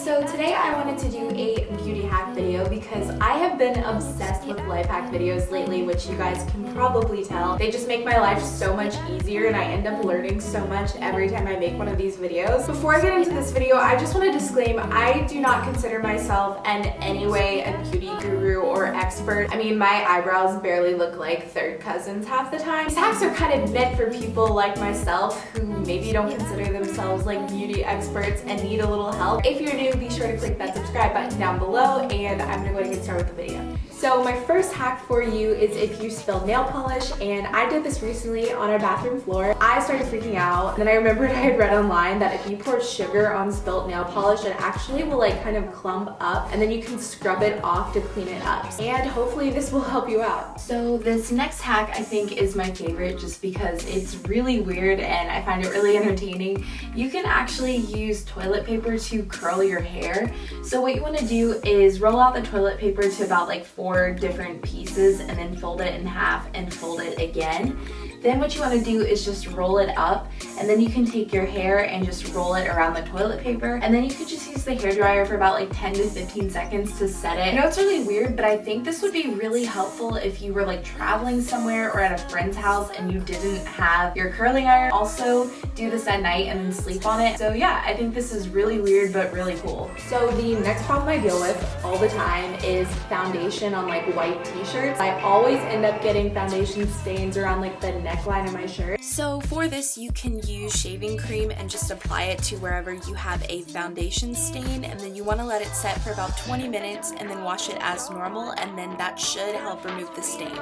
So today I wanted to do a beauty hack video because I have been obsessed with life hack videos lately, which you guys can probably tell. They just make my life so much easier and I end up learning so much every time I make one of these videos. Before I get into this video, I just want to disclaim I do not consider myself in any way a beauty guru or expert. I mean, my eyebrows barely look like third cousins half the time. These hacks are kind of meant for people like myself who maybe don't consider themselves like beauty experts and need a little help. If you're new, be sure to click that subscribe button down below and I'm gonna go ahead and get started with the video. So my first hack for you is if you spill nail polish, and I did this recently on our bathroom floor. I started freaking out, and then I remembered I had read online that if you pour sugar on spilt nail polish, it actually will like kind of clump up and then you can scrub it off to clean it up. And hopefully this will help you out. So this next hack I think is my favorite just because it's really weird and I find it really entertaining. You can actually use toilet paper to curl your hair. So what you want to do is roll out the toilet paper to about like 4 different pieces and then fold it in half and fold it again. Then what you want to do is just roll it up, and then you can take your hair and just roll it around the toilet paper, and then you could just use the hairdryer for about like 10 to 15 seconds to set it. I know it's really weird, but I think this would be really helpful if you were like traveling somewhere or at a friend's house and you didn't have your curling iron. Also, do this at night and then sleep on it. So yeah, I think this is really weird but really cool. So the next problem I deal with all the time is foundation on like white t-shirts. I always end up getting foundation stains around like the neckline of my shirt. So for this, you can use shaving cream and just apply it to wherever you have a foundation stain, and then you want to let it set for about 20 minutes and then wash it as normal, and then that should help remove the stain.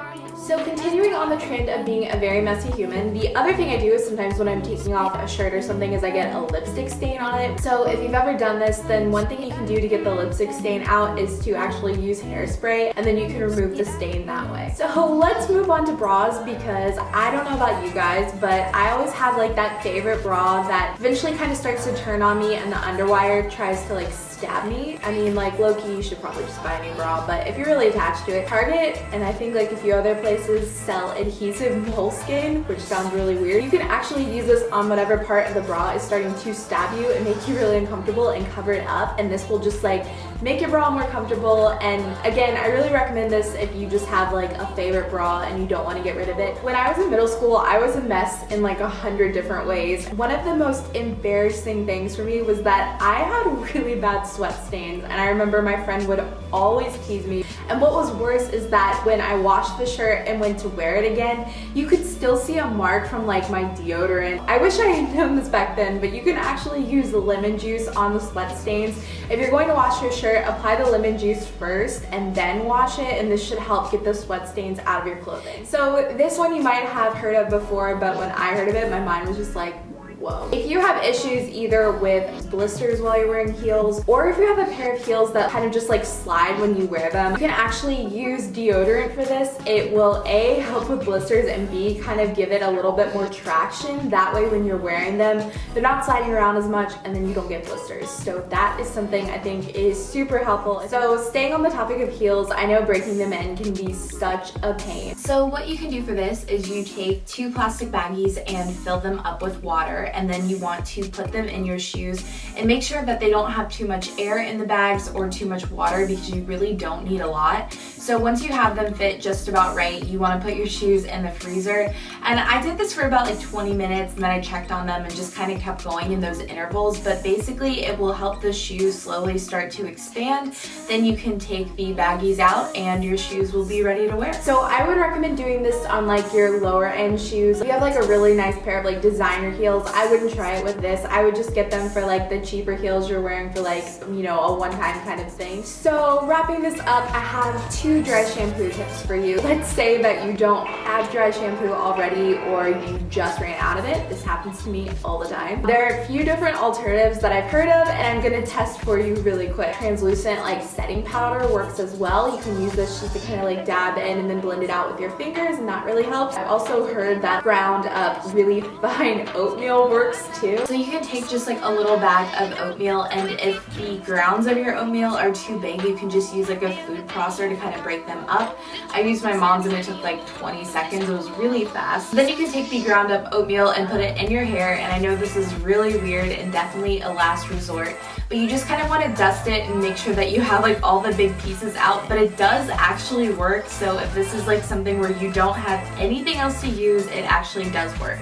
So continuing on the trend of being a very messy human, the other thing I do is sometimes when I'm taking off a shirt or something is I get a lipstick stain on it. So if you've ever done this, then one thing you can do to get the lipstick stain out is to actually use hairspray, and then you can remove the stain that way. So let's move on to bras, because I don't know about you guys, but I always have like that favorite bra that eventually kind of starts to turn on me and the underwire tries to like stab me. I mean, like low-key, you should probably just buy a new bra, but if you're really attached to it, Target and I think like a few other places sell adhesive moleskin, which sounds really weird. You can actually use this on whatever part of the bra is starting to stab you and make you really uncomfortable and cover it up, and this will just like make your bra more comfortable. And again, I really recommend this if you just have like a favorite bra and you don't want to get rid of it. When I was in middle school, I was a mess in like 100 different ways. One of the most embarrassing things for me was that I had really bad sweat stains, and I remember my friend would always tease me. And what was worse is that when I washed the shirt and went to wear it again, you could still see a mark from like my deodorant. I wish I had known this back then, but you can actually use the lemon juice on the sweat stains. If you're going to wash your shirt, apply the lemon juice first and then wash it, and this should help get the sweat stains out of your clothing. So this one you might have heard of before, but when I heard of it, my mind was just like, whoa. If you have issues either with blisters while you're wearing heels, or if you have a pair of heels that kind of just like slide when you wear them, you can actually use deodorant for this. It will A, help with blisters, and B, kind of give it a little bit more traction. That way when you're wearing them, they're not sliding around as much and then you don't get blisters. So that is something I think is super helpful. So staying on the topic of heels, I know breaking them in can be such a pain. So what you can do for this is you take 2 plastic baggies and fill them up with water, and then you want to put them in your shoes and make sure that they don't have too much air in the bags or too much water, because you really don't need a lot. So once you have them fit just about right, you want to put your shoes in the freezer. And I did this for about like 20 minutes and then I checked on them and just kind of kept going in those intervals, but basically it will help the shoes slowly start to expand. Then you can take the baggies out and your shoes will be ready to wear. So I would recommend doing this on like your lower end shoes. If you have like a really nice pair of like designer heels, I wouldn't try it with this. I would just get them for like the cheaper heels you're wearing for like, you know, a one-time kind of thing. So wrapping this up, I have 2 2 dry shampoo tips for you. Let's say that you don't have dry shampoo already or you just ran out of it. This happens to me all the time. There are a few different alternatives that I've heard of, and I'm gonna test for you really quick. Translucent like setting powder works as well. You can use this just to kind of like dab in and then blend it out with your fingers, and that really helps. I've also heard that ground up really fine oatmeal works too. So you can take just like a little bag of oatmeal, and if the grounds of your oatmeal are too big, you can just use like a food processor to kind of break them up. I used my mom's and it took like 20 seconds. It was really fast. Then you can take the ground up oatmeal and put it in your hair, and I know this is really weird and definitely a last resort, but you just kind of want to dust it and make sure that you have like all the big pieces out, but it does actually work. So if this is like something where you don't have anything else to use, it actually does work.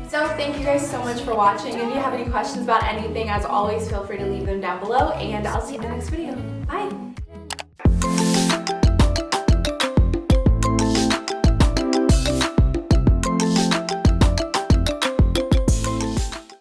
So thank you guys so much for watching. If you have any questions about anything, as always, feel free to leave them down below, and I'll see you in the next video. Bye!